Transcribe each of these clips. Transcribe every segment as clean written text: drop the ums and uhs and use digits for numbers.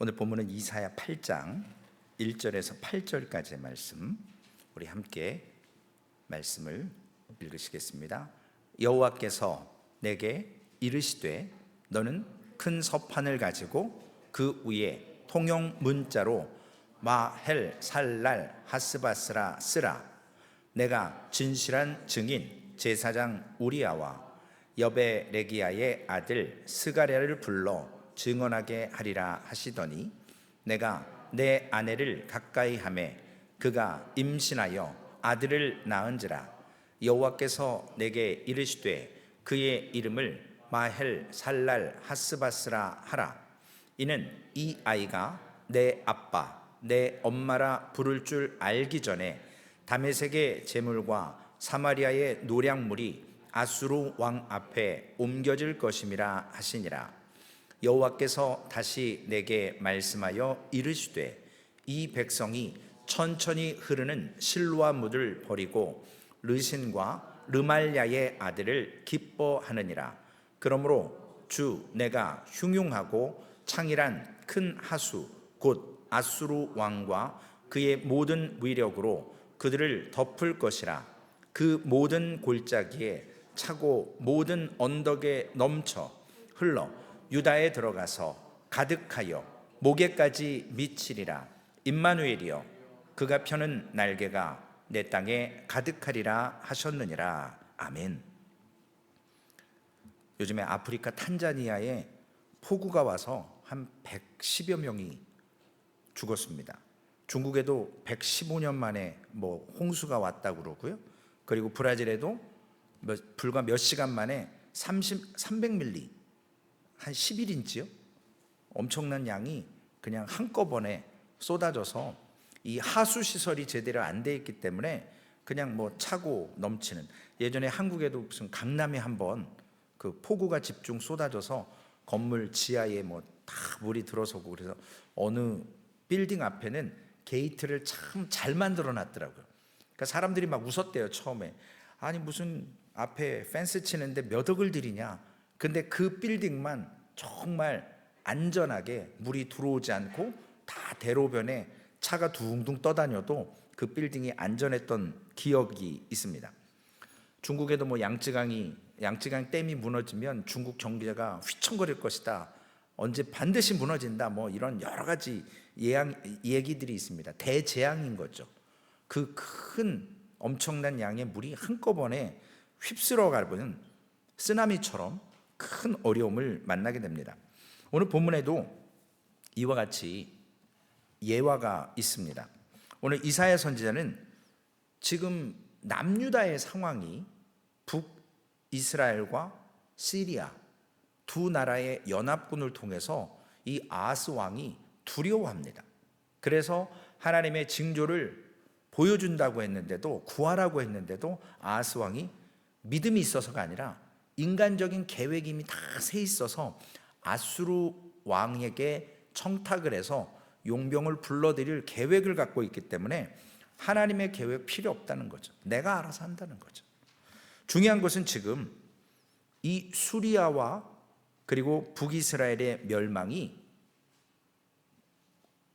오늘 본문은 이사야 8장 1절에서 8절까지의 말씀, 우리 함께 말씀을 읽으시겠습니다. 여호와께서 내게 이르시되 너는 큰 서판을 가지고 그 위에 통용 문자로 마헬 살랄 하스바스라 쓰라. 내가 진실한 증인 제사장 우리아와 여베레기야의 아들 스가랴를 불러 증언하게 하리라 하시더니, 내가 내 아내를 가까이 하매 그가 임신하여 아들을 낳은지라. 여호와께서 내게 이르시되 그의 이름을 마헬 살랄 하스바스라 하라. 이는 이 아이가 내 아빠 내 엄마라 부를 줄 알기 전에 다메섹의 제물과 사마리아의 노량물이 아수르 왕 앞에 옮겨질 것임이라 하시니라. 여호와께서 다시 내게 말씀하여 이르시되 이 백성이 천천히 흐르는 실로아 물을 버리고 르신과 르말야의 아들을 기뻐하느니라. 그러므로 주 내가 흉흉하고 창일한 큰 하수 곧 아수르 왕과 그의 모든 위력으로 그들을 덮을 것이라. 그 모든 골짜기에 차고 모든 언덕에 넘쳐 흘러 유다에 들어가서 가득하여 목에까지 미치리라. 임마누엘이여 그가 펴는 날개가 내 땅에 가득하리라 하셨느니라. 아멘. 요즘에 아프리카 탄자니아에 폭우가 와서 한 110여 명이 죽었습니다. 중국에도 115년 만에 홍수가 왔다고 그러고요. 그리고 브라질에도 불과 몇 시간 만에 300밀리 한 11인치요? 엄청난 양이 그냥 한꺼번에 쏟아져서 이 하수 시설이 제대로 안 돼 있기 때문에 그냥 차고 넘치는, 예전에 한국에도 무슨 강남에 한번 그 폭우가 집중 쏟아져서 건물 지하에 다 물이 들어서고, 그래서 어느 빌딩 앞에는 게이트를 참 잘 만들어 놨더라고요. 그러니까 사람들이 막 웃었대요. 처음에 아니 무슨 앞에 펜스 치는데 몇 억을 들이냐. 근데 그 빌딩만 정말 안전하게 물이 들어오지 않고 다 대로변에 차가 둥둥 떠다녀도 그 빌딩이 안전했던 기억이 있습니다. 중국에도 양쯔강 댐이 무너지면 중국 경제가 휘청거릴 것이다, 언제 반드시 무너진다, 이런 여러 가지 얘기들이 있습니다. 대재앙인 거죠. 그 큰 엄청난 양의 물이 한꺼번에 휩쓸어 가는 쓰나미처럼 큰 어려움을 만나게 됩니다. 오늘 본문에도 이와 같이 예화가 있습니다. 오늘 이사야 선지자는 지금 남유다의 상황이 북이스라엘과 시리아 두 나라의 연합군을 통해서 이 아하스 왕이 두려워합니다. 그래서 하나님의 징조를 보여준다고 했는데도, 구하라고 했는데도 아하스 왕이 믿음이 있어서가 아니라 인간적인 계획이 이미 다 세 있어서 아수르 왕에게 청탁을 해서 용병을 불러들일 계획을 갖고 있기 때문에 하나님의 계획 필요 없다는 거죠. 내가 알아서 한다는 거죠. 중요한 것은 지금 이 수리아와 그리고 북이스라엘의 멸망이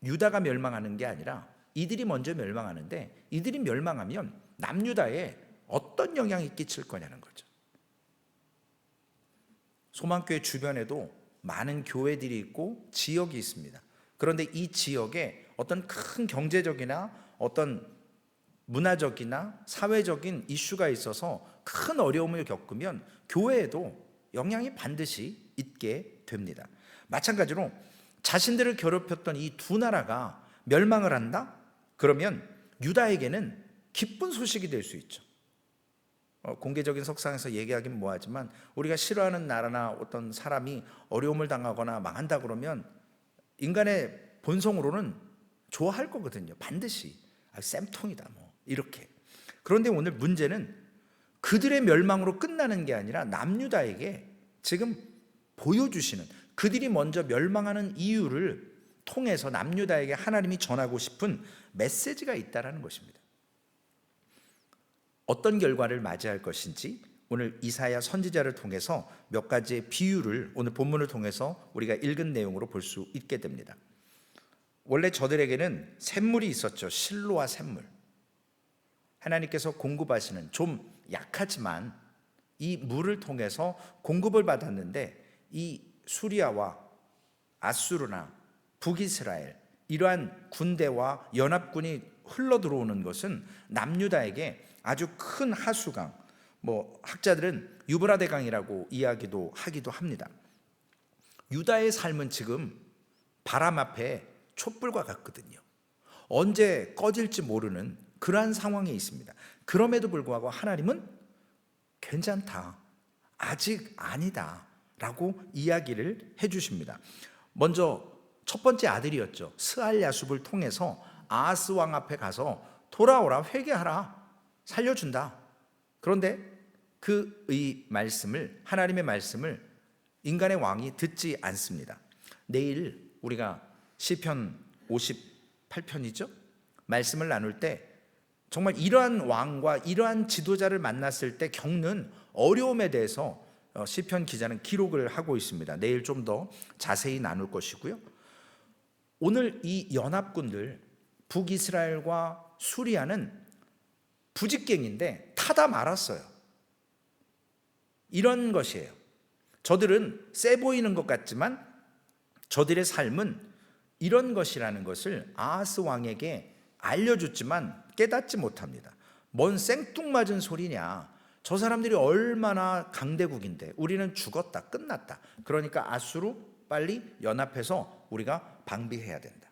유다가 멸망하는 게 아니라 이들이 먼저 멸망하는데, 이들이 멸망하면 남유다에 어떤 영향이 끼칠 거냐는 거죠. 소망교회 주변에도 많은 교회들이 있고 지역이 있습니다. 그런데 이 지역에 어떤 큰 경제적이나 어떤 문화적이나 사회적인 이슈가 있어서 큰 어려움을 겪으면 교회에도 영향이 반드시 있게 됩니다. 마찬가지로 자신들을 괴롭혔던 이 두 나라가 멸망을 한다? 그러면 유다에게는 기쁜 소식이 될 수 있죠. 공개적인 석상에서 얘기하긴 뭐하지만 우리가 싫어하는 나라나 어떤 사람이 어려움을 당하거나 망한다 그러면 인간의 본성으로는 좋아할 거거든요. 반드시 쌤통이다 이렇게. 그런데 오늘 문제는 그들의 멸망으로 끝나는 게 아니라 남유다에게 지금 보여주시는, 그들이 먼저 멸망하는 이유를 통해서 남유다에게 하나님이 전하고 싶은 메시지가 있다는 것입니다. 어떤 결과를 맞이할 것인지 오늘 이사야 선지자를 통해서 몇 가지의 비유를 오늘 본문을 통해서 우리가 읽은 내용으로 볼 수 있게 됩니다. 원래 저들에게는 샘물이 있었죠. 실로와 샘물. 하나님께서 공급하시는, 좀 약하지만 이 물을 통해서 공급을 받았는데, 이 수리아와 아수르나 북이스라엘, 이러한 군대와 연합군이 흘러 들어오는 것은 남유다에게 아주 큰 하수강, 학자들은 유브라데 강이라고 이야기도 하기도 합니다. 유다의 삶은 지금 바람 앞에 촛불과 같거든요. 언제 꺼질지 모르는 그러한 상황에 있습니다. 그럼에도 불구하고 하나님은 괜찮다, 아직 아니다 라고 이야기를 해주십니다. 먼저 첫 번째 아들이었죠. 스알야숲을 통해서 아하스 왕 앞에 가서 돌아오라, 회개하라, 살려준다. 그런데 이 말씀을, 하나님의 말씀을 인간의 왕이 듣지 않습니다. 내일 우리가 시편 58편이죠. 말씀을 나눌 때 정말 이러한 왕과 이러한 지도자를 만났을 때 겪는 어려움에 대해서 시편 기자는 기록을 하고 있습니다. 내일 좀 더 자세히 나눌 것이고요. 오늘 이 연합군들, 북이스라엘과 수리아는 부직갱인데 타다 말았어요. 이런 것이에요. 저들은 세 보이는 것 같지만 저들의 삶은 이런 것이라는 것을 아하스 왕에게 알려줬지만 깨닫지 못합니다. 뭔 생뚱맞은 소리냐, 저 사람들이 얼마나 강대국인데 우리는 죽었다, 끝났다. 그러니까 아수르 빨리 연합해서 우리가 방비해야 된다.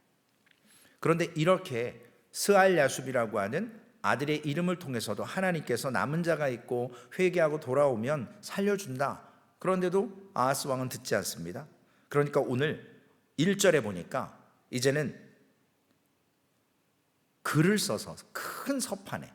그런데 이렇게 스알야숲이라고 하는 아들의 이름을 통해서도 하나님께서 남은 자가 있고 회개하고 돌아오면 살려준다. 그런데도 아하스 왕은 듣지 않습니다. 그러니까 오늘 1절에 보니까 이제는 글을 써서 큰 서판에,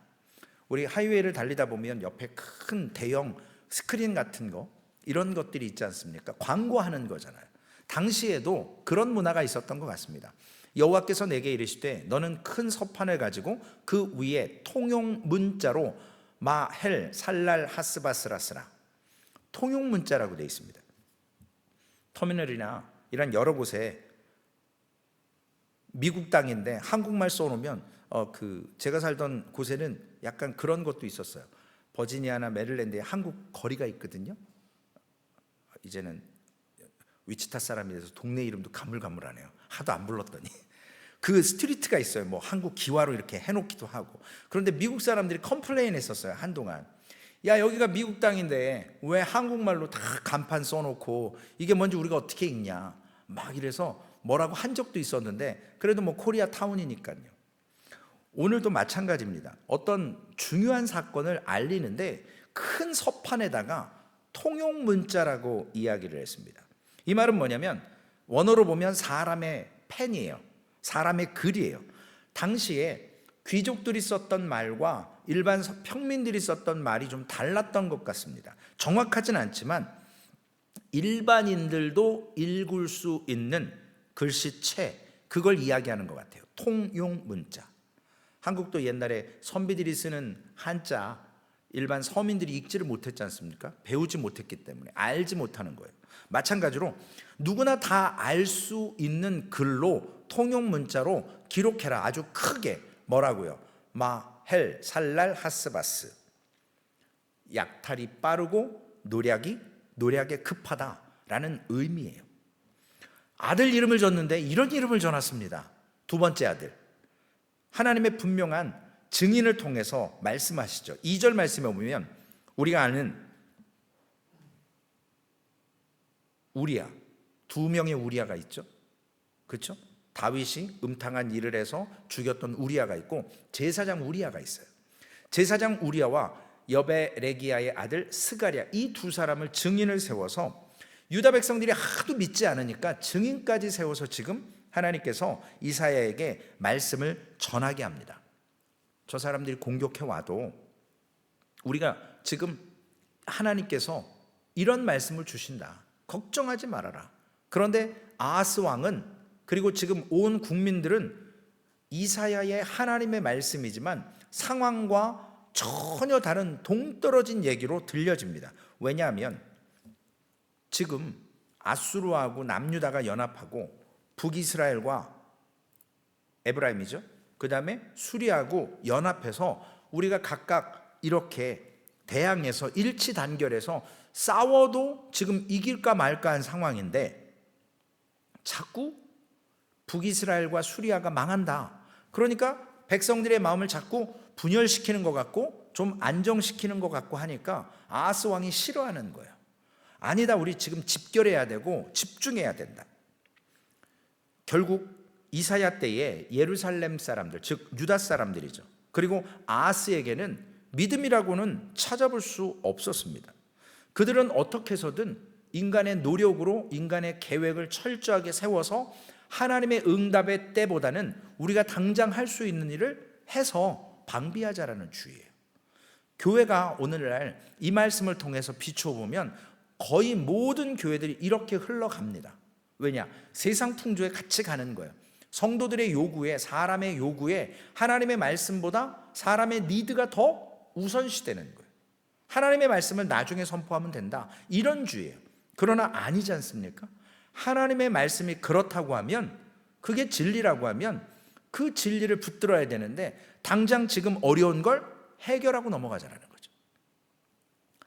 우리 하이웨이를 달리다 보면 옆에 큰 대형 스크린 같은 거, 이런 것들이 있지 않습니까? 광고하는 거잖아요. 당시에도 그런 문화가 있었던 것 같습니다. 여호와께서 내게 이르시되 너는 큰 서판을 가지고 그 위에 통용 문자로 마헬 살랄 하스바스라스라, 통용 문자라고 되어 있습니다. 터미널이나 이런 여러 곳에 미국 땅인데 한국말 써놓으면 제가 살던 곳에는 약간 그런 것도 있었어요. 버지니아나 메릴랜드에 한국 거리가 있거든요. 이제는 위치타 사람이 돼서 동네 이름도 가물가물하네요. 하도 안 불렀더니 그 스트리트가 있어요. 한국 기와로 이렇게 해놓기도 하고. 그런데 미국 사람들이 컴플레인 했었어요, 한동안. 야, 여기가 미국 땅인데 왜 한국말로 다 간판 써놓고 이게 뭔지 우리가 어떻게 읽냐, 막 이래서 뭐라고 한 적도 있었는데, 그래도 코리아 타운이니까요. 오늘도 마찬가지입니다. 어떤 중요한 사건을 알리는데 큰 서판에다가 통용 문자라고 이야기를 했습니다. 이 말은 뭐냐면 원어로 보면 사람의 펜이에요. 사람의 글이에요. 당시에 귀족들이 썼던 말과 일반 평민들이 썼던 말이 좀 달랐던 것 같습니다. 정확하진 않지만 일반인들도 읽을 수 있는 글씨체, 그걸 이야기하는 것 같아요. 통용 문자. 한국도 옛날에 선비들이 쓰는 한자, 일반 서민들이 읽지를 못했지 않습니까? 배우지 못했기 때문에 알지 못하는 거예요. 마찬가지로 누구나 다 알 수 있는 글로 통용 문자로 기록해라. 아주 크게. 뭐라고요? 마헬 살랄 하스바스. 약탈이 빠르고 노략에 급하다라는 의미예요. 아들 이름을 줬는데 이런 이름을 줘놨습니다. 두 번째 아들. 하나님의 분명한 증인을 통해서 말씀하시죠. 2절 말씀에 보면 우리가 아는 우리야, 두 명의 우리야가 있죠. 그렇죠? 다윗이 음탕한 일을 해서 죽였던 우리야가 있고 제사장 우리야가 있어요. 제사장 우리야와 여베레기야의 아들 스가랴, 이 두 사람을 증인을 세워서 유다 백성들이 하도 믿지 않으니까 증인까지 세워서 지금 하나님께서 이사야에게 말씀을 전하게 합니다. 저 사람들이 공격해 와도 우리가 지금 하나님께서 이런 말씀을 주신다, 걱정하지 말아라. 그런데 아하스 왕은, 그리고 지금 온 국민들은 이사야의 하나님의 말씀이지만 상황과 전혀 다른 동떨어진 얘기로 들려집니다. 왜냐하면 지금 아수르하고 남유다가 연합하고 북이스라엘과 에브라임이죠. 그 다음에 수리하고 연합해서 우리가 각각 이렇게 대항해서 일치 단결해서 싸워도 지금 이길까 말까 한 상황인데 자꾸 북이스라엘과 수리아가 망한다. 그러니까 백성들의 마음을 자꾸 분열시키는 것 같고 좀 안정시키는 것 같고 하니까 아하스 왕이 싫어하는 거예요. 아니다, 우리 지금 집결해야 되고 집중해야 된다. 결국 이사야 때에 예루살렘 사람들, 즉 유다 사람들이죠. 그리고 아하스에게는 믿음이라고는 찾아볼 수 없었습니다. 그들은 어떻게 해서든 인간의 노력으로 인간의 계획을 철저하게 세워서 하나님의 응답의 때보다는 우리가 당장 할 수 있는 일을 해서 방비하자라는 주의예요. 교회가 오늘날 이 말씀을 통해서 비춰보면 거의 모든 교회들이 이렇게 흘러갑니다. 왜냐? 세상 풍조에 같이 가는 거예요. 성도들의 요구에, 사람의 요구에 하나님의 말씀보다 사람의 니드가 더 우선시되는 거예요. 하나님의 말씀을 나중에 선포하면 된다, 이런 주의예요. 그러나 아니지 않습니까? 하나님의 말씀이 그렇다고 하면, 그게 진리라고 하면 그 진리를 붙들어야 되는데 당장 지금 어려운 걸 해결하고 넘어가자라는 거죠.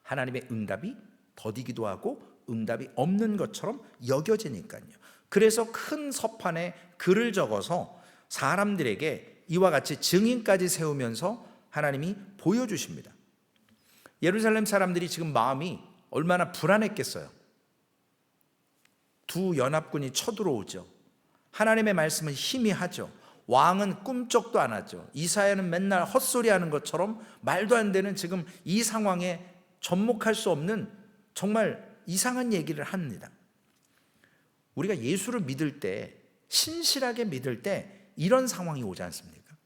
하나님의 응답이 더디기도 하고 응답이 없는 것처럼 여겨지니까요. 그래서 큰 서판에 글을 적어서 사람들에게 이와 같이 증인까지 세우면서 하나님이 보여주십니다. 예루살렘 사람들이 지금 마음이 얼마나 불안했겠어요. 두 연합군이 쳐들어오죠. 하나님의 말씀은 희미하죠. 왕은 꿈쩍도 안 하죠. 이사야는 맨날 헛소리하는 것처럼 말도 안 되는 지금 이 상황에 접목할 수 없는 정말 이상한 얘기를 합니다. 우리가 예수를 믿을 때, 신실하게 믿을 때 이런 상황이 오지 않습니까?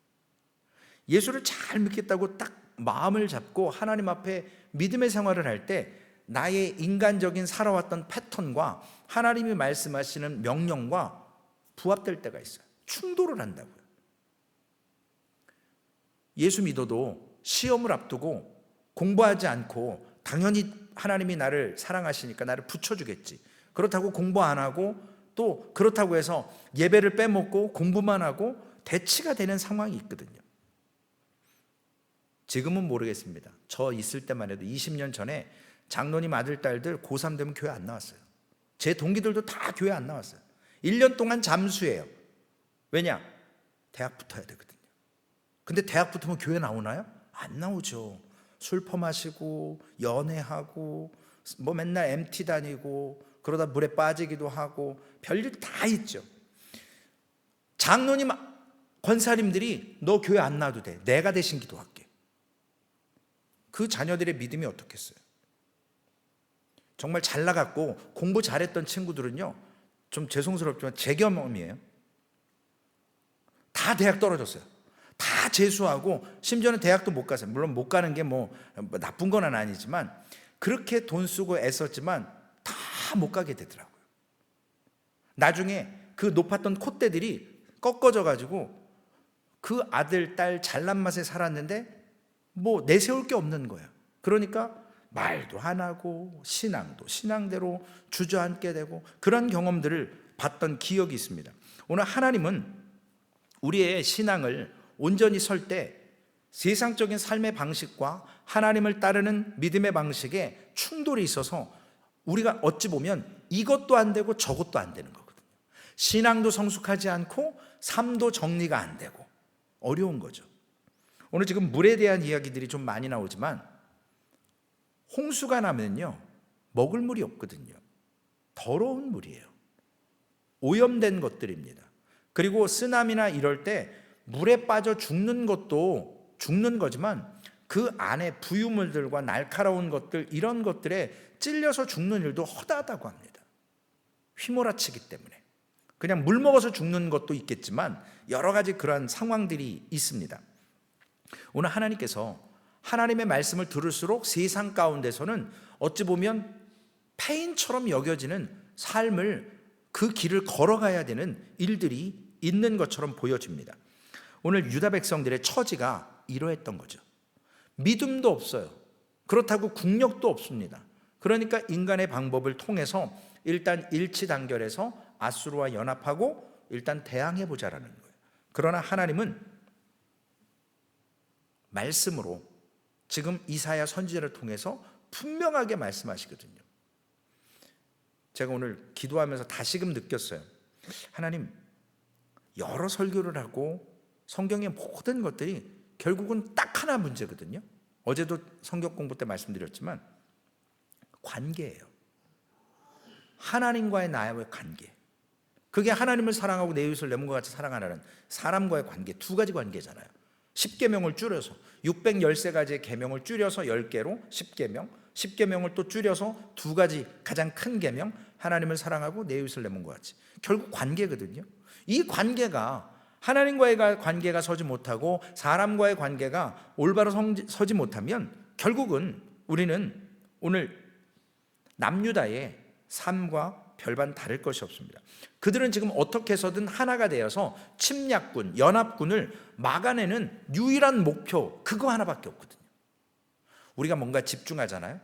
예수를 잘 믿겠다고 딱 마음을 잡고 하나님 앞에 믿음의 생활을 할 때 나의 인간적인 살아왔던 패턴과 하나님이 말씀하시는 명령과 부합될 때가 있어요. 충돌을 한다고요. 예수 믿어도 시험을 앞두고 공부하지 않고 당연히 하나님이 나를 사랑하시니까 나를 붙여주겠지, 그렇다고 공부 안 하고 또 그렇다고 해서 예배를 빼먹고 공부만 하고 대치가 되는 상황이 있거든요. 지금은 모르겠습니다. 저 있을 때만 해도 20년 전에 장로님 아들 딸들 고3 되면 교회 안 나왔어요. 제 동기들도 다 교회 안 나왔어요. 1년 동안 잠수해요. 왜냐? 대학 붙어야 되거든요. 근데 대학 붙으면 교회 나오나요? 안 나오죠. 술 퍼마시고 연애하고 뭐 맨날 MT 다니고 그러다 물에 빠지기도 하고 별일 다 있죠. 장로님 권사님들이 너 교회 안 나와도 돼, 내가 대신 기도할게. 그 자녀들의 믿음이 어떻겠어요? 정말 잘 나갔고 공부 잘했던 친구들은요, 좀 죄송스럽지만 제 경험이에요. 다 대학 떨어졌어요. 다 재수하고 심지어는 대학도 못 갔어요. 물론 못 가는 게 뭐 나쁜 건 아니지만 그렇게 돈 쓰고 애썼지만 다 못 가게 되더라고요. 나중에 그 높았던 콧대들이 꺾어져 가지고 그 아들, 딸 잘난 맛에 살았는데 뭐 내세울 게 없는 거예요. 그러니까 말도 안 하고 신앙도 신앙대로 주저앉게 되고 그런 경험들을 봤던 기억이 있습니다. 오늘 하나님은 우리의 신앙을 온전히 설 때 세상적인 삶의 방식과 하나님을 따르는 믿음의 방식에 충돌이 있어서 우리가 어찌 보면 이것도 안 되고 저것도 안 되는 거거든요. 신앙도 성숙하지 않고 삶도 정리가 안 되고 어려운 거죠. 오늘 지금 물에 대한 이야기들이 좀 많이 나오지만 홍수가 나면요, 먹을 물이 없거든요. 더러운 물이에요. 오염된 것들입니다. 그리고 쓰나미나 이럴 때 물에 빠져 죽는 것도 죽는 거지만 그 안에 부유물들과 날카로운 것들, 이런 것들에 찔려서 죽는 일도 허다하다고 합니다. 휘몰아치기 때문에. 그냥 물 먹어서 죽는 것도 있겠지만 여러 가지 그러한 상황들이 있습니다. 오늘 하나님께서 하나님의 말씀을 들을수록 세상 가운데서는 어찌 보면 폐인처럼 여겨지는 삶을, 그 길을 걸어가야 되는 일들이 있는 것처럼 보여집니다. 오늘 유다 백성들의 처지가 이러했던 거죠. 믿음도 없어요. 그렇다고 국력도 없습니다. 그러니까 인간의 방법을 통해서 일단 일치 단결해서 아수르와 연합하고 일단 대항해 보자라는 거예요. 그러나 하나님은 말씀으로 지금 이사야 선지자를 통해서 분명하게 말씀하시거든요. 제가 오늘 기도하면서 다시금 느꼈어요. 하나님, 여러 설교를 하고 성경의 모든 것들이 결국은 딱 하나 문제거든요. 어제도 성경 공부 때 말씀드렸지만 관계예요. 하나님과의 나의 관계. 그게 하나님을 사랑하고 내 이웃을 내 몸과 같이 사랑하라는 사람과의 관계, 두 가지 관계잖아요. 10계명을 줄여서 613가지의 계명을 줄여서 10개로 10계명, 10계명을 또 줄여서 두 가지 가장 큰 계명, 하나님을 사랑하고 내 이웃을 내 몸과 같이. 결국 관계거든요. 이 관계가 하나님과의 관계가 서지 못하고 사람과의 관계가 올바로 서지 못하면 결국은 우리는 오늘 남유다의 삶과 별반 다를 것이 없습니다. 그들은 지금 어떻게 해서든 하나가 되어서 침략군, 연합군을 막아내는 유일한 목표, 그거 하나밖에 없거든요. 우리가 뭔가 집중하잖아요.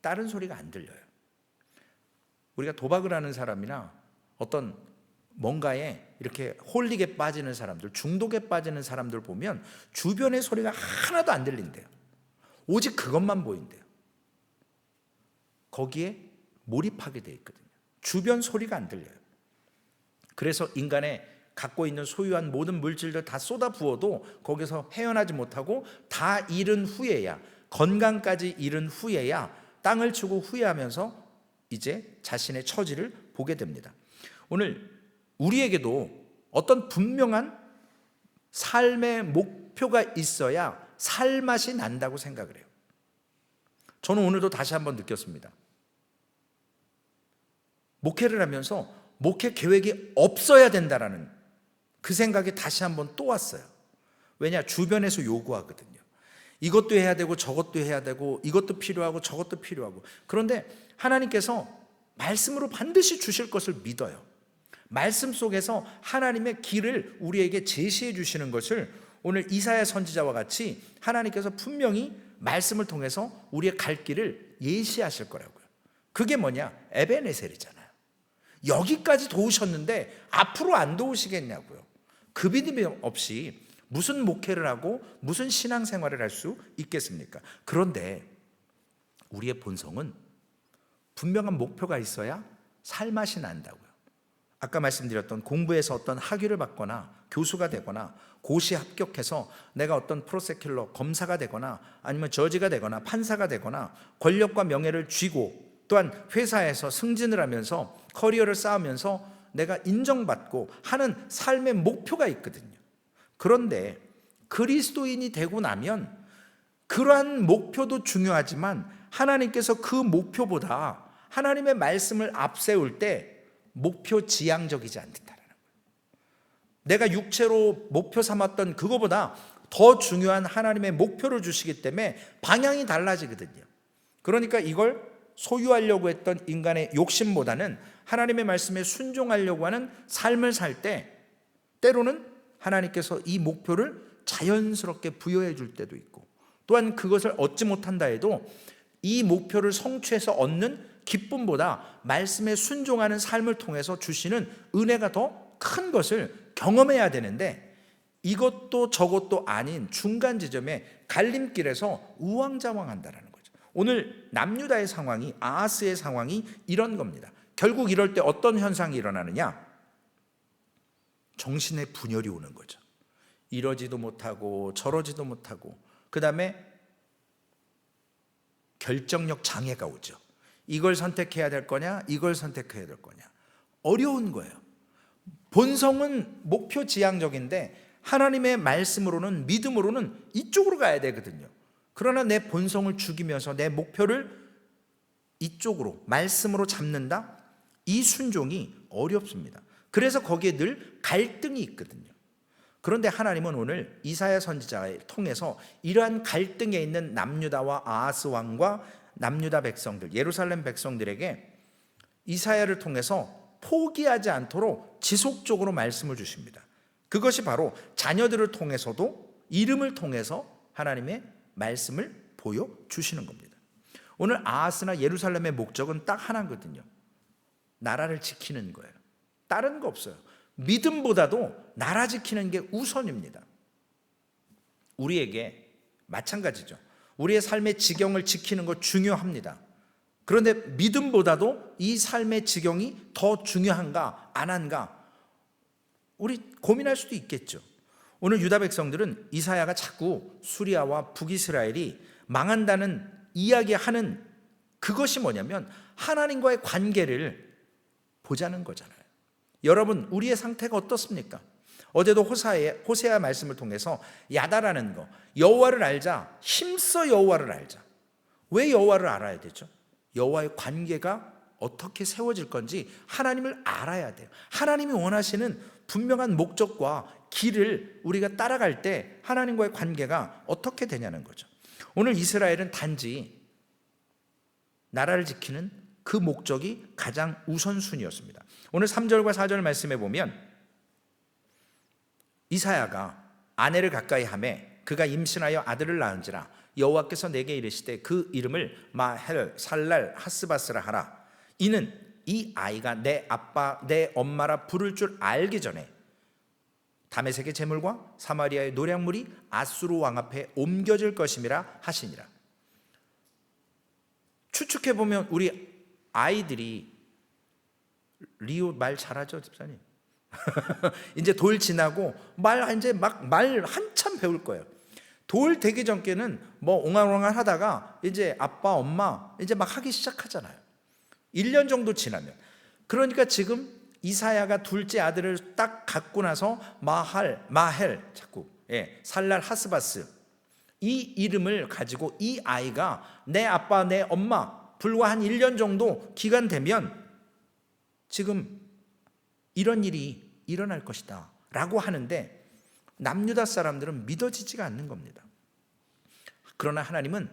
다른 소리가 안 들려요. 우리가 도박을 하는 사람이나 어떤 뭔가에 이렇게 홀릭에 빠지는 사람들, 중독에 빠지는 사람들 보면 주변의 소리가 하나도 안 들린대요. 오직 그것만 보인대요. 거기에 몰입하게 돼 있거든요. 주변 소리가 안 들려요. 그래서 인간의 갖고 있는 소유한 모든 물질들 다 쏟아 부어도 거기서 헤어나지 못하고 다 잃은 후에야, 건강까지 잃은 후에야 땅을 치고 후회하면서 이제 자신의 처지를 보게 됩니다. 오늘 우리에게도 어떤 분명한 삶의 목표가 있어야 살맛이 난다고 생각을 해요. 저는 오늘도 다시 한번 느꼈습니다. 목회를 하면서 목회 계획이 없어야 된다라는 그 생각이 다시 한번 또 왔어요. 왜냐? 주변에서 요구하거든요. 이것도 해야 되고 저것도 해야 되고 이것도 필요하고 저것도 필요하고. 그런데 하나님께서 말씀으로 반드시 주실 것을 믿어요. 말씀 속에서 하나님의 길을 우리에게 제시해 주시는 것을 오늘 이사야 선지자와 같이 하나님께서 분명히 말씀을 통해서 우리의 갈 길을 예시하실 거라고요. 그게 뭐냐? 에베네셀이잖아요. 여기까지 도우셨는데 앞으로 안 도우시겠냐고요. 그 믿음이 없이 무슨 목회를 하고 무슨 신앙생활을 할 수 있겠습니까? 그런데 우리의 본성은 분명한 목표가 있어야 살맛이 난다고요. 아까 말씀드렸던 공부해서 어떤 학위를 받거나 교수가 되거나 고시 합격해서 내가 어떤 프로세큘러 검사가 되거나 아니면 저지가 되거나 판사가 되거나 권력과 명예를 쥐고 또한 회사에서 승진을 하면서 커리어를 쌓으면서 내가 인정받고 하는 삶의 목표가 있거든요. 그런데 그리스도인이 되고 나면 그러한 목표도 중요하지만 하나님께서 그 목표보다 하나님의 말씀을 앞세울 때 목표 지향적이지 않다라는 거예요. 내가 육체로 목표 삼았던 그거보다 더 중요한 하나님의 목표를 주시기 때문에 방향이 달라지거든요. 그러니까 이걸 소유하려고 했던 인간의 욕심보다는 하나님의 말씀에 순종하려고 하는 삶을 살 때 때로는 하나님께서 이 목표를 자연스럽게 부여해 줄 때도 있고, 또한 그것을 얻지 못한다 해도 이 목표를 성취해서 얻는 기쁨보다 말씀에 순종하는 삶을 통해서 주시는 은혜가 더 큰 것을 경험해야 되는데, 이것도 저것도 아닌 중간 지점에 갈림길에서 우왕좌왕한다라는 거죠. 오늘 남유다의 상황이, 아하스의 상황이 이런 겁니다. 결국 이럴 때 어떤 현상이 일어나느냐? 정신의 분열이 오는 거죠. 이러지도 못하고 저러지도 못하고, 그 다음에 결정력 장애가 오죠. 이걸 선택해야 될 거냐, 이걸 선택해야 될 거냐. 어려운 거예요. 본성은 목표 지향적인데 하나님의 말씀으로는, 믿음으로는 이쪽으로 가야 되거든요. 그러나 내 본성을 죽이면서 내 목표를 이쪽으로, 말씀으로 잡는다? 이 순종이 어렵습니다. 그래서 거기에 늘 갈등이 있거든요. 그런데 하나님은 오늘 이사야 선지자를 통해서 이러한 갈등에 있는 남유다와 아하스 왕과 남유다 백성들, 예루살렘 백성들에게 이사야를 통해서 포기하지 않도록 지속적으로 말씀을 주십니다. 그것이 바로 자녀들을 통해서도, 이름을 통해서 하나님의 말씀을 보여주시는 겁니다. 오늘 아하스나 예루살렘의 목적은 딱 하나거든요. 나라를 지키는 거예요. 다른 거 없어요. 믿음보다도 나라 지키는 게 우선입니다. 우리에게 마찬가지죠. 우리의 삶의 지경을 지키는 거 중요합니다. 그런데 믿음보다도 이 삶의 지경이 더 중요한가 안 한가 우리 고민할 수도 있겠죠. 오늘 유다 백성들은 이사야가 자꾸 수리아와 북이스라엘이 망한다는 이야기하는 그것이 뭐냐면 하나님과의 관계를 보자는 거잖아요. 여러분, 우리의 상태가 어떻습니까? 어제도 호세아 말씀을 통해서 야다라는 거, 여호와를 알자, 힘써 여호와를 알자. 왜 여호와를 알아야 되죠? 여호와의 관계가 어떻게 세워질 건지 하나님을 알아야 돼요. 하나님이 원하시는 분명한 목적과 길을 우리가 따라갈 때 하나님과의 관계가 어떻게 되냐는 거죠. 오늘 이스라엘은 단지 나라를 지키는 그 목적이 가장 우선순위였습니다. 오늘 3절과 4절 말씀에 보면 이사야가 아내를 가까이 하매 그가 임신하여 아들을 낳은지라 여호와께서 내게 이르시되 그 이름을 마헬 살랄 하스바스라 하라. 이는 이 아이가 내 아빠 내 엄마라 부를 줄 알기 전에 다메섹의 제물과 사마리아의 노략물이 아수르 왕 앞에 옮겨질 것임이라 하시니라. 추측해 보면 우리 아이들이 리오 말 잘하죠, 집사님? 이제 돌 지나고 이제 막 말 한참 배울 거예요. 돌 되기 전께는 뭐 옹알옹알 하다가 이제 아빠 엄마 이제 막 하기 시작하잖아요. 1년 정도 지나면. 그러니까 지금 이사야가 둘째 아들을 딱 갖고 나서 마헬 자꾸 살랄 하스바스 이 이름을 가지고 이 아이가 내 아빠 내 엄마 불과 한 1년 정도 기간 되면 지금 이런 일이 일어날 것이다 라고 하는데 남유다 사람들은 믿어지지가 않는 겁니다. 그러나 하나님은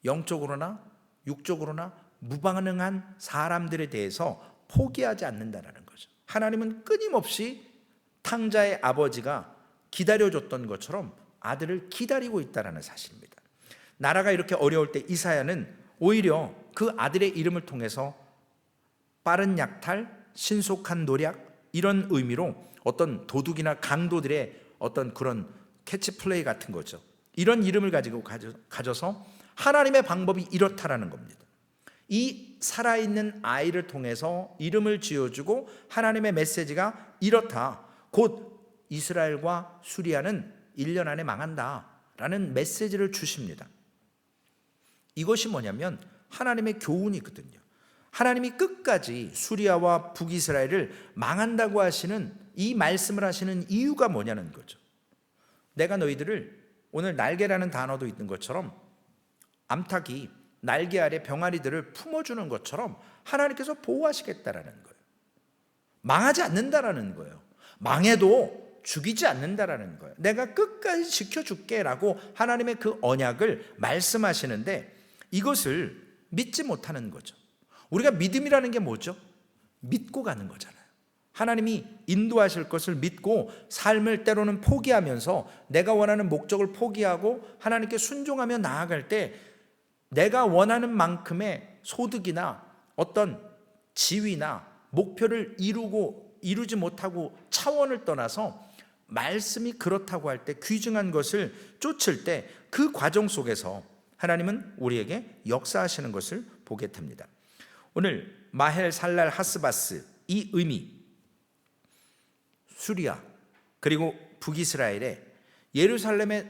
영적으로나 육적으로나 무반응한 사람들에 대해서 포기하지 않는다는 거죠. 하나님은 끊임없이 탕자의 아버지가 기다려줬던 것처럼 아들을 기다리고 있다는 사실입니다. 나라가 이렇게 어려울 때 이사야는 오히려 그 아들의 이름을 통해서 빠른 약탈, 신속한 노략 이런 의미로 어떤 도둑이나 강도들의 어떤 그런 캐치플레이 같은 거죠. 이런 이름을 가지고 가져서 하나님의 방법이 이렇다라는 겁니다. 이 살아있는 아이를 통해서 이름을 지어주고 하나님의 메시지가 이렇다. 곧 이스라엘과 수리아는 1년 안에 망한다라는 메시지를 주십니다. 이것이 뭐냐면 하나님의 교훈이거든요. 하나님이 끝까지 수리아와 북이스라엘을 망한다고 하시는 이 말씀을 하시는 이유가 뭐냐는 거죠. 내가 너희들을 오늘 날개라는 단어도 있는 것처럼 암탉이 날개 아래 병아리들을 품어주는 것처럼 하나님께서 보호하시겠다라는 거예요. 망하지 않는다라는 거예요. 망해도 죽이지 않는다라는 거예요. 내가 끝까지 지켜줄게라고 하나님의 그 언약을 말씀하시는데 이것을 믿지 못하는 거죠. 우리가 믿음이라는 게 뭐죠? 믿고 가는 거잖아요. 하나님이 인도하실 것을 믿고 삶을 때로는 포기하면서 내가 원하는 목적을 포기하고 하나님께 순종하며 나아갈 때 내가 원하는 만큼의 소득이나 어떤 지위나 목표를 이루지 못하고 차원을 떠나서 말씀이 그렇다고 할 때 귀중한 것을 쫓을 때 그 과정 속에서 하나님은 우리에게 역사하시는 것을 보게 됩니다. 오늘 마헬 살랄 하스바스 이 의미 수리아 그리고 북이스라엘의 예루살렘의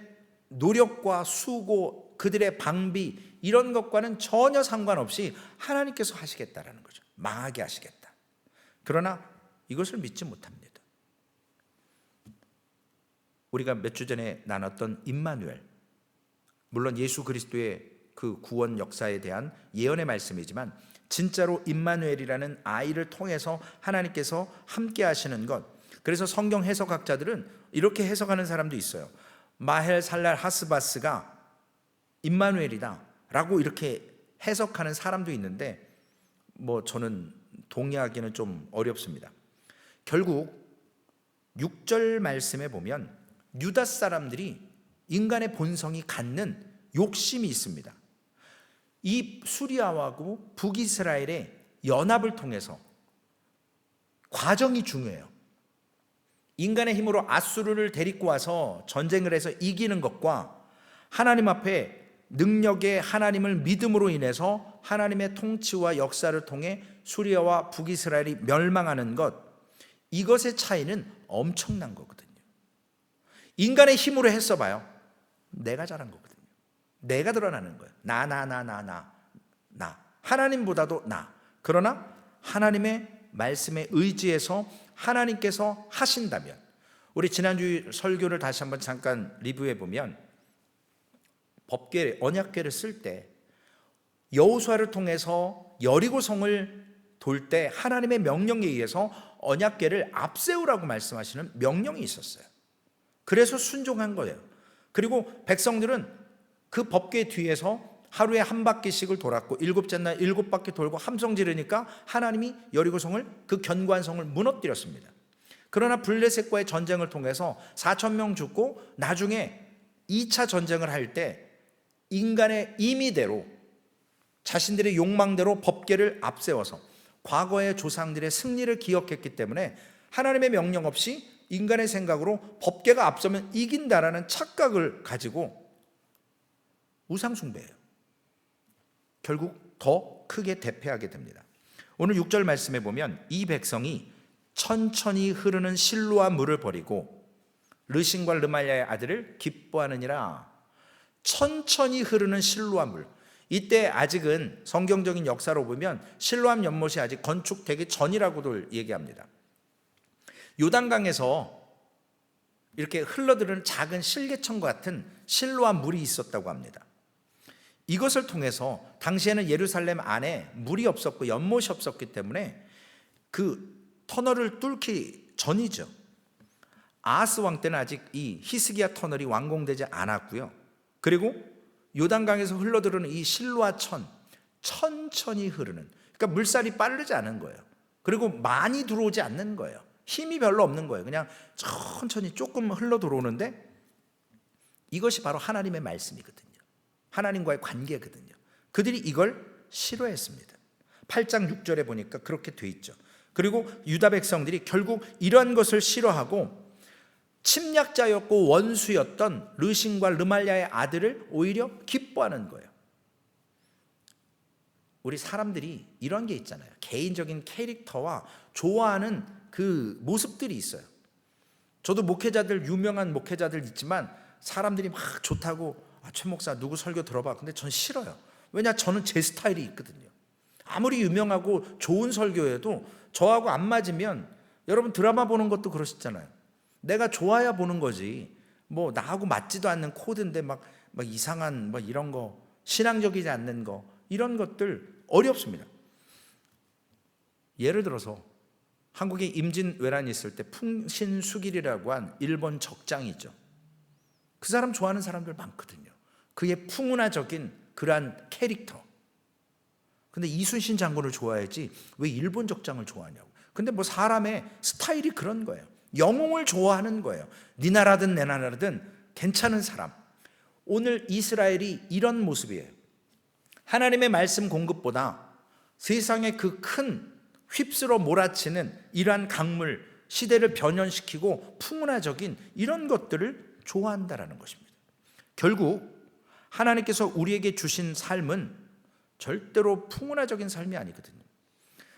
노력과 수고 그들의 방비 이런 것과는 전혀 상관없이 하나님께서 하시겠다라는 거죠. 망하게 하시겠다. 그러나 이것을 믿지 못합니다. 우리가 몇 주 전에 나눴던 임마누엘 물론 예수 그리스도의 그 구원 역사에 대한 예언의 말씀이지만 진짜로 임마누엘이라는 아이를 통해서 하나님께서 함께 하시는 것. 그래서 성경 해석학자들은 이렇게 해석하는 사람도 있어요. 마헬 살랄 하스바스가 임마누엘이다 라고 이렇게 해석하는 사람도 있는데 뭐 저는 동의하기는 좀 어렵습니다. 결국 6절 말씀에 보면 유다 사람들이 인간의 본성이 갖는 욕심이 있습니다. 이 수리아하고 북이스라엘의 연합을 통해서 과정이 중요해요. 인간의 힘으로 아수르를 데리고 와서 전쟁을 해서 이기는 것과 하나님 앞에 능력의 하나님을 믿음으로 인해서 하나님의 통치와 역사를 통해 수리아와 북이스라엘이 멸망하는 것, 이것의 차이는 엄청난 거거든요. 인간의 힘으로 했어 봐요. 내가 잘한 거거든요. 내가 드러나는 거예요. 나. 하나님보다도 나. 그러나 하나님의 말씀에 의지해서 하나님께서 하신다면, 우리 지난주 설교를 다시 한번 잠깐 리뷰해 보면 법궤, 언약궤를 쓸 때 여호수아를 통해서 여리고성을 돌 때 하나님의 명령에 의해서 언약궤를 앞세우라고 말씀하시는 명령이 있었어요. 그래서 순종한 거예요. 그리고 백성들은 그 법궤 뒤에서 하루에 한 바퀴씩을 돌았고, 일곱째 날 7바퀴 돌고 함성 지르니까 하나님이 여리고성을, 그 견고한 성을 무너뜨렸습니다. 그러나 블레셋과의 전쟁을 통해서 4,000명 죽고, 나중에 2차 전쟁을 할 때 인간의 임의대로, 자신들의 욕망대로 법궤를 앞세워서 과거의 조상들의 승리를 기억했기 때문에 하나님의 명령 없이 인간의 생각으로 법궤가 앞서면 이긴다라는 착각을 가지고 우상숭배해요. 결국 더 크게 대패하게 됩니다. 오늘 6절 말씀에 보면 이 백성이 천천히 흐르는 실로아 물을 버리고 르신과 르말야의 아들을 기뻐하느니라. 천천히 흐르는 실로아 물. 이때 아직은 성경적인 역사로 보면 실로암 연못이 아직 건축되기 전이라고도 얘기합니다. 요단강에서 이렇게 흘러들은 작은 실개천과 같은 실로암 물이 있었다고 합니다. 이것을 통해서 당시에는 예루살렘 안에 물이 없었고 연못이 없었기 때문에 그 터널을 뚫기 전이죠. 아하스 왕 때는 아직 이 히스기야 터널이 완공되지 않았고요. 그리고 요단강에서 흘러들어오는 이 실로아천, 천천히 흐르는, 그러니까 물살이 빠르지 않은 거예요. 그리고 많이 들어오지 않는 거예요. 힘이 별로 없는 거예요. 그냥 천천히 조금 흘러 들어오는데, 이것이 바로 하나님의 말씀이거든요. 하나님과의 관계거든요. 그들이 이걸 싫어했습니다. 8장 6절에 보니까 그렇게 돼 있죠. 그리고 유다 백성들이 결국 이러한 것을 싫어하고 침략자였고 원수였던 르신과 르말야의 아들을 오히려 기뻐하는 거예요. 우리 사람들이 이런 게 있잖아요. 개인적인 캐릭터와 좋아하는 그 모습들이 있어요. 저도 목회자들, 유명한 목회자들 있지만 사람들이 막 좋다고, 최 목사 누구 설교 들어봐. 근데 전 싫어요. 왜냐, 저는 제 스타일이 있거든요. 아무리 유명하고 좋은 설교여도 저하고 안 맞으면, 여러분 드라마 보는 것도 그러시잖아요. 내가 좋아야 보는 거지, 뭐 나하고 맞지도 않는 코드인데 막 이상한 뭐 이런 거, 신앙적이지 않는 거, 이런 것들 어렵습니다. 예를 들어서 한국에 임진왜란이 있을 때 풍신수길이라고 한 일본 적장이 있죠. 그 사람 좋아하는 사람들 많거든요. 그의 풍운화적인 그러한 캐릭터. 근데 이순신 장군을 좋아해야지 왜 일본 적장을 좋아하냐고. 근데 뭐 사람의 스타일이 그런 거예요. 영웅을 좋아하는 거예요. 네 나라든 내 나라든 괜찮은 사람. 오늘 이스라엘이 이런 모습이에요. 하나님의 말씀 공급보다 세상의 그 큰 휩쓸어 몰아치는 이러한 강물, 시대를 변현시키고 풍운화적인 이런 것들을 좋아한다라는 것입니다. 결국 하나님께서 우리에게 주신 삶은 절대로 풍운화적인 삶이 아니거든요.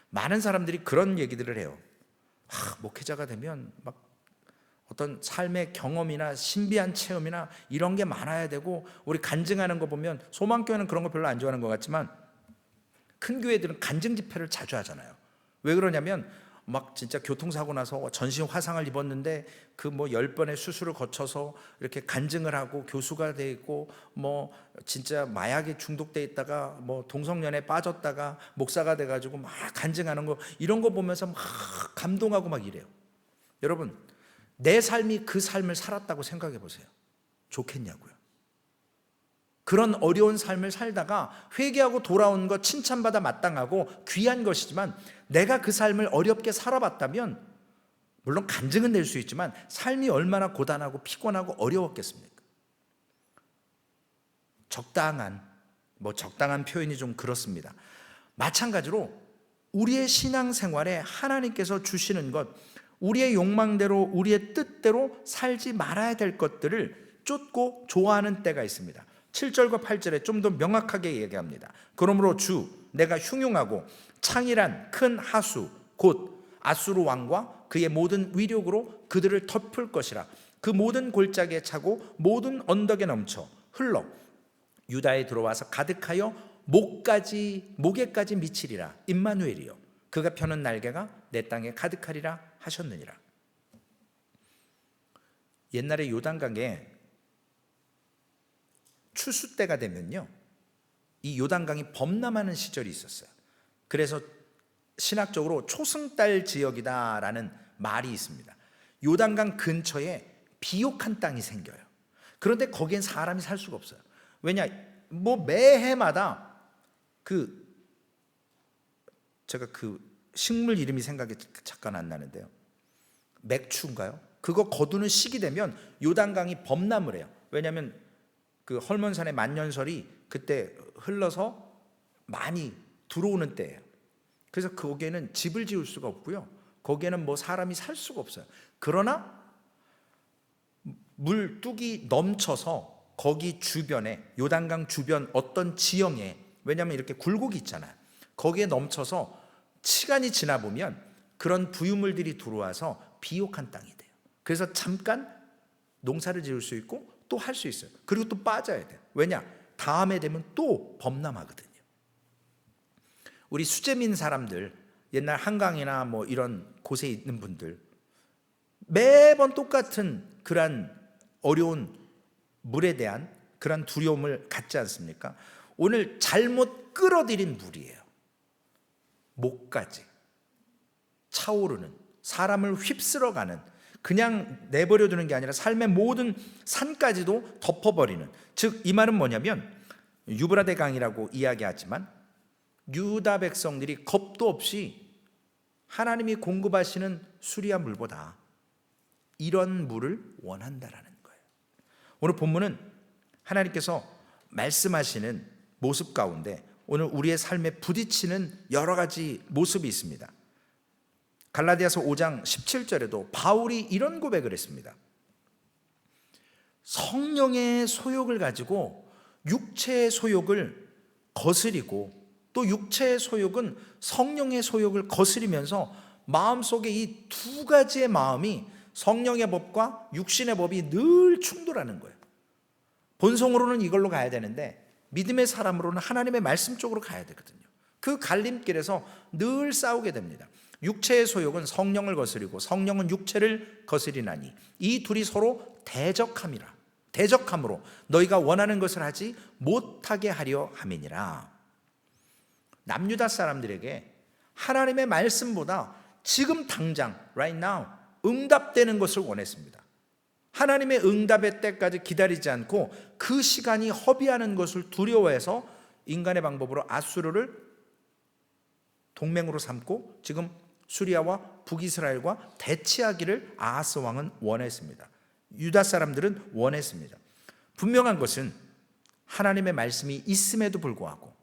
많은 사람들이 그런 얘기들을 해요. 목회자가 되면 막 어떤 삶의 경험이나 신비한 체험이나 이런 게 많아야 되고, 우리 간증하는 거 보면 소망교회는 그런 거 별로 안 좋아하는 것 같지만 큰 교회들은 간증 집회를 자주 하잖아요. 왜 그러냐면 막 진짜 교통사고 나서 전신 화상을 입었는데 그 뭐 10번의 수술을 거쳐서 이렇게 간증을 하고 교수가 돼 있고, 뭐 진짜 마약에 중독돼 있다가 뭐 동성연애에 빠졌다가 목사가 돼 가지고 막 간증하는 거, 이런 거 보면서 막 감동하고 막 이래요. 여러분, 내 삶이 그 삶을 살았다고 생각해 보세요. 좋겠냐고요. 그런 어려운 삶을 살다가 회개하고 돌아온 것 칭찬받아 마땅하고 귀한 것이지만, 내가 그 삶을 어렵게 살아봤다면 물론 간증은 낼 수 있지만 삶이 얼마나 고단하고 피곤하고 어려웠겠습니까? 적당한 표현이 좀 그렇습니다. 마찬가지로 우리의 신앙생활에 하나님께서 주시는 것, 우리의 욕망대로, 우리의 뜻대로 살지 말아야 될 것들을 쫓고 좋아하는 때가 있습니다. 7절과 8절에 좀 더 명확하게 얘기합니다. 그러므로 주 내가 흉흉하고 창일한 큰 하수 곧 아수르 왕과 그의 모든 위력으로 그들을 덮을 것이라. 그 모든 골짜기에 차고 모든 언덕에 넘쳐 흘러 유다에 들어와서 가득하여 목에까지 미치리라. 임마누엘이요 그가 펴는 날개가 내 땅에 가득하리라 하셨느니라. 옛날에 요단강에 추수 때가 되면요, 이 요단강이 범람하는 시절이 있었어요. 그래서 신학적으로 초승달 지역이다라는 말이 있습니다. 요단강 근처에 비옥한 땅이 생겨요. 그런데 거기엔 사람이 살 수가 없어요. 왜냐? 매해마다 제가 식물 이름이 생각이 잠깐 안 나는데요. 맥추인가요? 그거 거두는 시기 되면 요단강이 범람을 해요. 왜냐하면 그 헐몬산의 만년설이 그때 흘러서 많이 들어오는 때예요. 그래서 거기에는 집을 지을 수가 없고요, 거기에는 사람이 살 수가 없어요. 그러나 물뚝이 넘쳐서 거기 주변에, 요단강 주변 어떤 지형에, 왜냐하면 이렇게 굴곡이 있잖아요, 거기에 넘쳐서 시간이 지나 보면 그런 부유물들이 들어와서 비옥한 땅이 돼요. 그래서 잠깐 농사를 지을 수 있고 또 할 수 있어요. 그리고 또 빠져야 돼요. 왜냐? 다음에 되면 또 범람하거든요. 우리 수재민 사람들, 옛날 한강이나 이런 곳에 있는 분들, 매번 똑같은 그런 어려운 물에 대한 그런 두려움을 갖지 않습니까? 오늘 잘못 끌어들인 물이에요. 목까지 차오르는, 사람을 휩쓸어가는, 그냥 내버려두는 게 아니라 삶의 모든 산까지도 덮어버리는, 즉 이 말은 뭐냐면, 유브라데 강이라고 이야기하지만 유다 백성들이 겁도 없이 하나님이 공급하시는 수리한 물보다 이런 물을 원한다라는 거예요. 오늘 본문은 하나님께서 말씀하시는 모습 가운데 오늘 우리의 삶에 부딪히는 여러 가지 모습이 있습니다. 갈라디아서 5장 17절에도 바울이 이런 고백을 했습니다. 성령의 소욕을 가지고 육체의 소욕을 거스리고, 또 육체의 소욕은 성령의 소욕을 거스리면서 마음속에 이 두 가지의 마음이, 성령의 법과 육신의 법이 늘 충돌하는 거예요. 본성으로는 이걸로 가야 되는데 믿음의 사람으로는 하나님의 말씀 쪽으로 가야 되거든요. 그 갈림길에서 늘 싸우게 됩니다. 육체의 소욕은 성령을 거스리고 성령은 육체를 거스리나니 이 둘이 서로 대적함으로 너희가 원하는 것을 하지 못하게 하려 함이니라. 남유다 사람들에게 하나님의 말씀보다 지금 당장 right now 응답되는 것을 원했습니다. 하나님의 응답의 때까지 기다리지 않고 그 시간이 허비하는 것을 두려워해서 인간의 방법으로 아수르를 동맹으로 삼고 지금 수리아와 북이스라엘과 대치하기를 아하스 왕은 원했습니다. 유다 사람들은 원했습니다. 분명한 것은 하나님의 말씀이 있음에도 불구하고,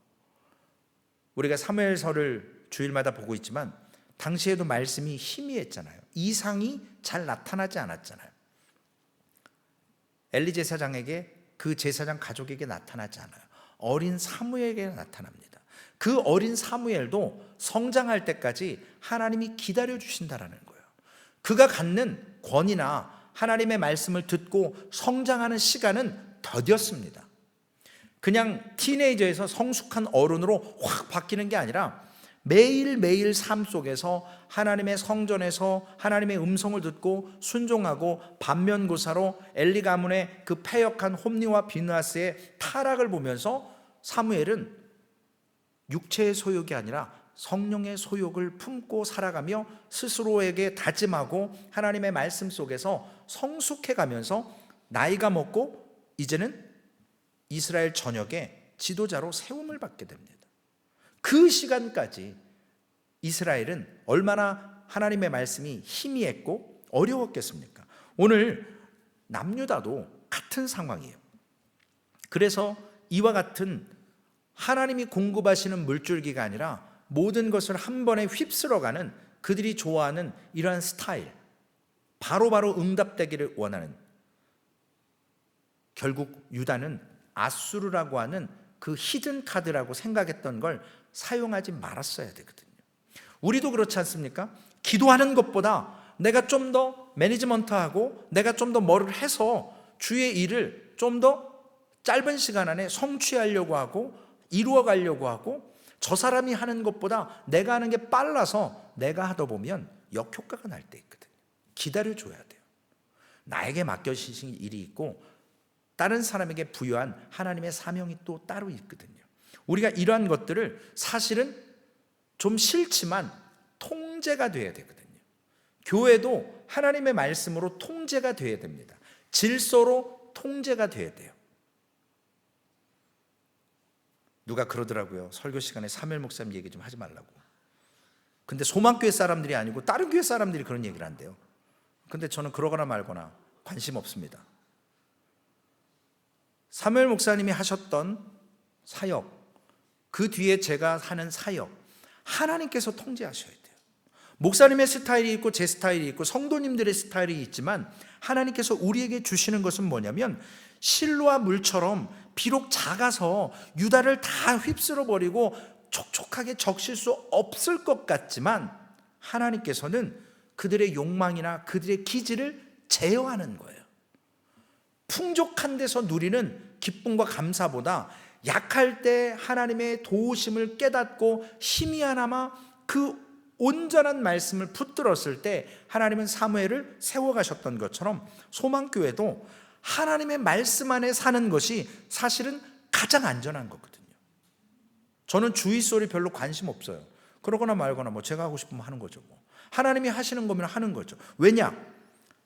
우리가 사무엘서를 주일마다 보고 있지만 당시에도 말씀이 희미했잖아요. 이상이 잘 나타나지 않았잖아요. 엘리 제사장에게, 그 제사장 가족에게 나타나지 않아요. 어린 사무엘에게 나타납니다. 그 어린 사무엘도 성장할 때까지 하나님이 기다려 주신다라는 거예요. 그가 갖는 권위나 하나님의 말씀을 듣고 성장하는 시간은 더뎠습니다. 그냥 티네이저에서 성숙한 어른으로 확 바뀌는 게 아니라 매일매일 삶 속에서 하나님의 성전에서 하나님의 음성을 듣고 순종하고, 반면교사로 엘리 가문의 그 패역한 홈니와 비느하스의 타락을 보면서 사무엘은 육체의 소욕이 아니라 성령의 소욕을 품고 살아가며 스스로에게 다짐하고 하나님의 말씀 속에서 성숙해가면서 나이가 먹고 이제는 이스라엘 전역의 지도자로 세움을 받게 됩니다. 그 시간까지 이스라엘은 얼마나 하나님의 말씀이 희미했고 어려웠겠습니까? 오늘 남유다도 같은 상황이에요. 그래서 이와 같은 하나님이 공급하시는 물줄기가 아니라 모든 것을 한 번에 휩쓸어가는, 그들이 좋아하는 이러한 스타일, 바로바로 응답되기를 원하는, 결국 유다는 아수르라고 하는 그 히든 카드라고 생각했던 걸 사용하지 말았어야 되거든요. 우리도 그렇지 않습니까? 기도하는 것보다 내가 좀 더 매니지먼트하고 내가 좀 더 뭐를 해서 주의 일을 좀 더 짧은 시간 안에 성취하려고 하고 이루어가려고 하고, 저 사람이 하는 것보다 내가 하는 게 빨라서 내가 하다 보면 역효과가 날 때 있거든요. 기다려줘야 돼요. 나에게 맡겨주신 일이 있고 다른 사람에게 부여한 하나님의 사명이 또 따로 있거든요. 우리가 이러한 것들을 사실은 좀 싫지만 통제가 돼야 되거든요. 교회도 하나님의 말씀으로 통제가 돼야 됩니다. 질서로 통제가 돼야 돼요. 누가 그러더라고요. 설교 시간에 사무엘 목사님 얘기 좀 하지 말라고. 근데 소망교회 사람들이 아니고 다른 교회 사람들이 그런 얘기를 한대요. 근데 저는 그러거나 말거나 관심 없습니다. 사무엘 목사님이 하셨던 사역, 그 뒤에 제가 하는 사역, 하나님께서 통제하셔야 돼요. 목사님의 스타일이 있고 제 스타일이 있고 성도님들의 스타일이 있지만 하나님께서 우리에게 주시는 것은 뭐냐면, 실로와 물처럼 비록 작아서 유다를 다 휩쓸어 버리고 촉촉하게 적실 수 없을 것 같지만 하나님께서는 그들의 욕망이나 그들의 기질을 제어하는 거예요. 풍족한 데서 누리는 기쁨과 감사보다 약할 때 하나님의 도우심을 깨닫고 힘이 하나마 그 온전한 말씀을 붙들었을 때 하나님은 사무엘을 세워가셨던 것처럼 소망교회도 하나님의 말씀 안에 사는 것이 사실은 가장 안전한 거거든요. 저는 주의 소리 별로 관심 없어요. 그러거나 말거나 뭐 제가 하고 싶으면 하는 거죠. 하나님이 하시는 거면 하는 거죠. 왜냐?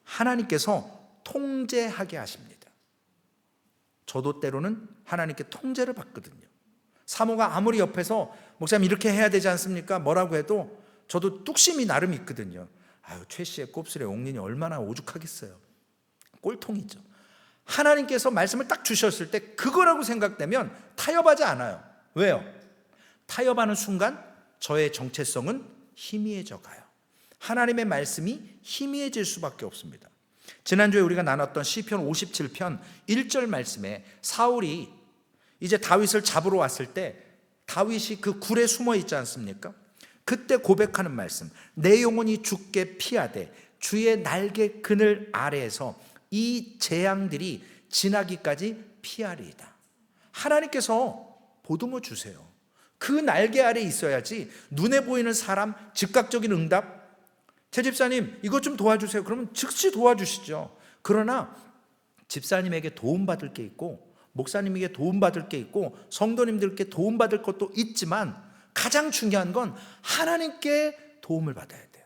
하나님께서 통제하게 하십니다. 저도 때로는 하나님께 통제를 받거든요. 사모가 아무리 옆에서 목사님 이렇게 해야 되지 않습니까? 뭐라고 해도 저도 뚝심이 나름 있거든요. 아유, 최 씨의 곱슬에 옥린이 얼마나 오죽하겠어요. 꼴통이죠. 하나님께서 말씀을 딱 주셨을 때 그거라고 생각되면 타협하지 않아요. 왜요? 타협하는 순간 저의 정체성은 희미해져 가요. 하나님의 말씀이 희미해질 수밖에 없습니다. 지난주에 우리가 나눴던 시편 57편 1절 말씀에 사울이 이제 다윗을 잡으러 왔을 때 다윗이 그 굴에 숨어 있지 않습니까? 그때 고백하는 말씀, 내 영혼이 주께 피하되 주의 날개 그늘 아래에서 이 재앙들이 지나기까지 피하리이다. 하나님께서 보듬어 주세요. 그 날개 아래 있어야지 눈에 보이는 사람 즉각적인 응답, 제 집사님 이것 좀 도와주세요. 그러면 즉시 도와주시죠. 그러나 집사님에게 도움받을 게 있고 목사님에게 도움받을 게 있고 성도님들께 도움받을 것도 있지만 가장 중요한 건 하나님께 도움을 받아야 돼요.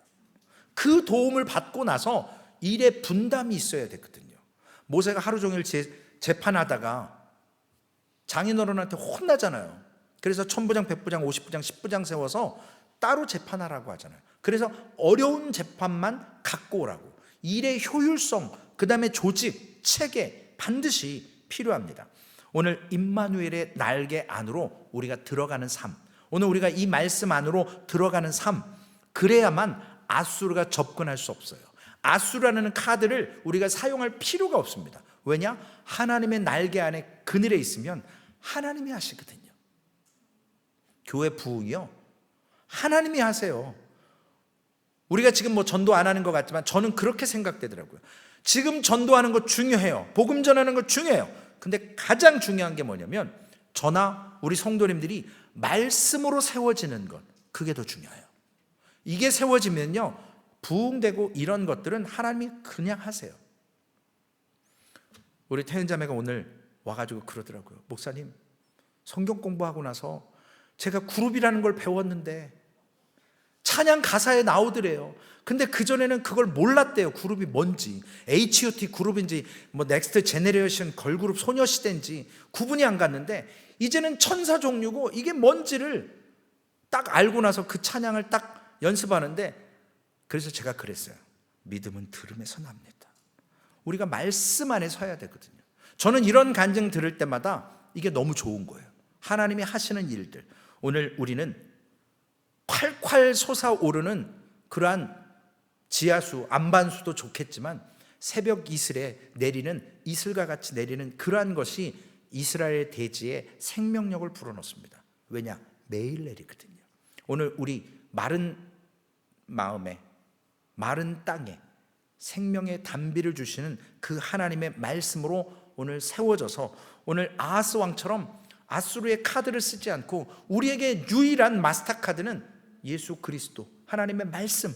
그 도움을 받고 나서 일의 분담이 있어야 되거든요. 모세가 하루 종일 재판하다가 장인어른한테 혼나잖아요. 그래서 1000부장, 100부장, 50부장, 10부장 세워서 따로 재판하라고 하잖아요. 그래서 어려운 재판만 갖고 오라고. 일의 효율성, 그 다음에 조직, 체계 반드시 필요합니다. 오늘 임마누엘의 날개 안으로 우리가 들어가는 삶, 오늘 우리가 이 말씀 안으로 들어가는 삶, 그래야만 아수르가 접근할 수 없어요. 아수르라는 카드를 우리가 사용할 필요가 없습니다. 왜냐? 하나님의 날개 안에 그늘에 있으면 하나님이 하시거든요. 교회 부흥이요, 하나님이 하세요. 우리가 지금 뭐 전도 안 하는 것 같지만 저는 그렇게 생각되더라고요. 지금 전도하는 거 중요해요. 복음 전하는 거 중요해요. 근데 가장 중요한 게 뭐냐면 저나 우리 성도님들이 말씀으로 세워지는 것, 그게 더 중요해요. 이게 세워지면요 부흥되고 이런 것들은 하나님이 그냥 하세요. 우리 태은자매가 오늘 와가지고 그러더라고요. 목사님, 성경 공부하고 나서 제가 그룹이라는 걸 배웠는데 찬양 가사에 나오더래요. 근데 그전에는 그걸 몰랐대요. 그룹이 뭔지, H.O.T 그룹인지 뭐 넥스트 제네레이션 걸그룹 소녀시대인지 구분이 안 갔는데 이제는 천사 종류고 이게 뭔지를 딱 알고 나서 그 찬양을 딱 연습하는데, 그래서 제가 그랬어요. 믿음은 들음에서 납니다. 우리가 말씀 안에 서야 되거든요. 저는 이런 간증 들을 때마다 이게 너무 좋은 거예요. 하나님이 하시는 일들, 오늘 우리는 콸콸 솟아오르는 그러한 지하수, 안반수도 좋겠지만 새벽 이슬에 내리는, 이슬과 같이 내리는 그러한 것이 이스라엘 대지에 생명력을 불어넣습니다. 왜냐? 매일 내리거든요. 오늘 우리 마른 마음에, 마른 땅에 생명의 단비를 주시는 그 하나님의 말씀으로 오늘 세워져서, 오늘 아하스 왕처럼 아수르의 카드를 쓰지 않고 우리에게 유일한 마스터 카드는 예수 그리스도, 하나님의 말씀,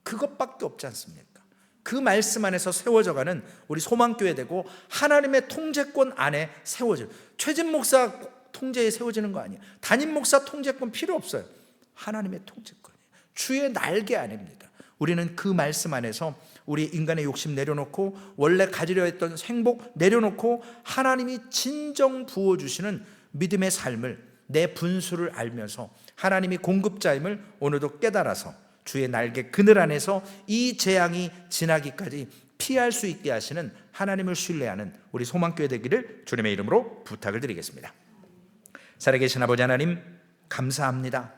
그것밖에 없지 않습니까? 그 말씀 안에서 세워져가는 우리 소망교회 되고, 하나님의 통제권 안에 세워져. 최진 목사 통제에 세워지는 거 아니에요. 담임 목사 통제권 필요 없어요. 하나님의 통제권이에요. 주의 날개 아닙니다. 우리는 그 말씀 안에서 우리 인간의 욕심 내려놓고, 원래 가지려 했던 행복 내려놓고, 하나님이 진정 부어주시는 믿음의 삶을, 내 분수를 알면서 하나님이 공급자임을 오늘도 깨달아서 주의 날개 그늘 안에서 이 재앙이 지나기까지 피할 수 있게 하시는 하나님을 신뢰하는 우리 소망교회 되기를 주님의 이름으로 부탁을 드리겠습니다. 살아계신 아버지 하나님, 감사합니다.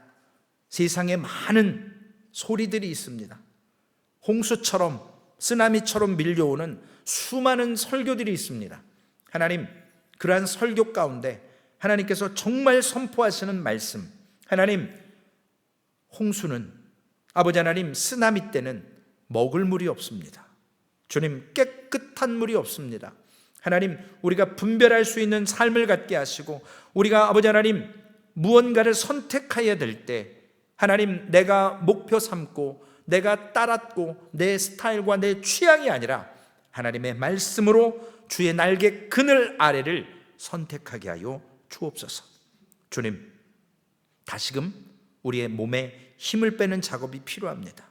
세상에 많은 소리들이 있습니다. 홍수처럼, 쓰나미처럼 밀려오는 수많은 설교들이 있습니다. 하나님, 그러한 설교 가운데 하나님께서 정말 선포하시는 말씀, 하나님, 홍수는, 아버지 하나님, 쓰나미 때는 먹을 물이 없습니다. 주님, 깨끗한 물이 없습니다. 하나님, 우리가 분별할 수 있는 삶을 갖게 하시고, 우리가 아버지 하나님 무언가를 선택해야 될 때, 하나님, 내가 목표 삼고 내가 따랐고 내 스타일과 내 취향이 아니라 하나님의 말씀으로 주의 날개 그늘 아래를 선택하게 하여 주옵소서. 주님, 다시금 우리의 몸에 힘을 빼는 작업이 필요합니다.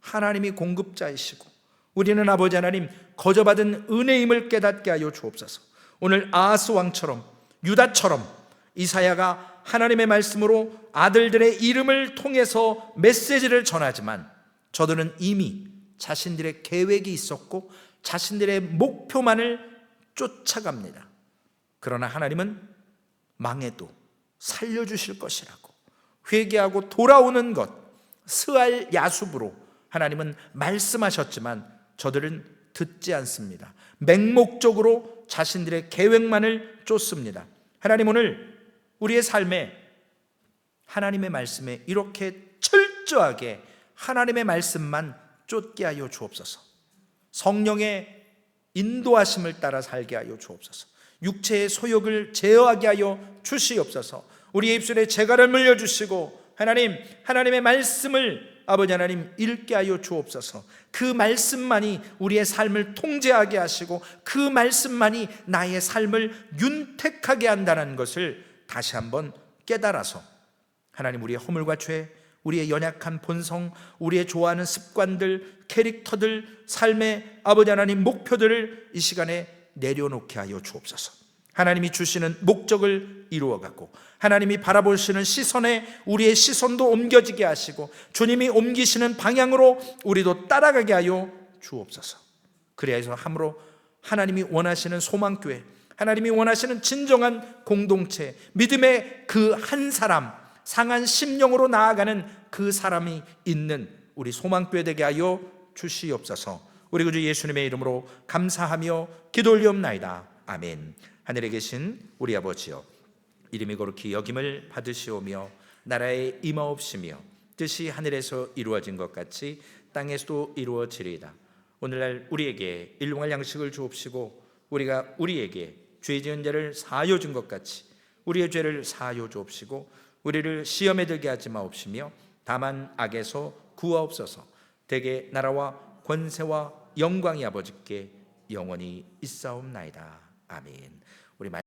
하나님이 공급자이시고 우리는 아버지 하나님 거저받은 은혜임을 깨닫게 하여 주옵소서. 오늘 아하스 왕처럼, 유다처럼 이사야가 하나님의 말씀으로 아들들의 이름을 통해서 메시지를 전하지만, 저들은 이미 자신들의 계획이 있었고 자신들의 목표만을 쫓아갑니다. 그러나 하나님은 망해도 살려주실 것이라고 회개하고 돌아오는 것, 스알 야숲으로 하나님은 말씀하셨지만 저들은 듣지 않습니다. 맹목적으로 자신들의 계획만을 쫓습니다. 하나님, 오늘 우리의 삶에 하나님의 말씀에 이렇게 철저하게 하나님의 말씀만 쫓게 하여 주옵소서. 성령의 인도하심을 따라 살게 하여 주옵소서. 육체의 소욕을 제어하게 하여 주시옵소서. 우리의 입술에 재갈을 물려주시고 하나님, 하나님의 말씀을 아버지 하나님 읽게 하여 주옵소서. 그 말씀만이 우리의 삶을 통제하게 하시고 그 말씀만이 나의 삶을 윤택하게 한다는 것을 다시 한번 깨달아서, 하나님, 우리의 허물과 죄, 우리의 연약한 본성, 우리의 좋아하는 습관들, 캐릭터들, 삶의 아버지 하나님 목표들을 이 시간에 내려놓게 하여 주옵소서. 하나님이 주시는 목적을 이루어가고 하나님이 바라보시는 시선에 우리의 시선도 옮겨지게 하시고 주님이 옮기시는 방향으로 우리도 따라가게 하여 주옵소서. 그래야 해서 함으로 하나님이 원하시는 소망교회, 하나님이 원하시는 진정한 공동체, 믿음의 그 한 사람, 상한 심령으로 나아가는 그 사람이 있는 우리 소망교회 되게 하여 주시옵소서. 우리 구주 예수님의 이름으로 감사하며 기도 올리옵나이다. 아멘. 하늘에 계신 우리 아버지여, 이름이 거룩히 여김을 받으시오며 나라에 임하옵시며 뜻이 하늘에서 이루어진 것 같이 땅에서도 이루어지리이다. 오늘날 우리에게 일용할 양식을 주옵시고 우리가 우리에게 죄 지은 자를 사하여 준 것 같이 우리의 죄를 사하여 주옵시고 우리를 시험에 들게 하지 마옵시며 다만 악에서 구하옵소서. 대개 나라와 권세와 영광이 아버지께 영원히 있사옵나이다. 아멘. 우리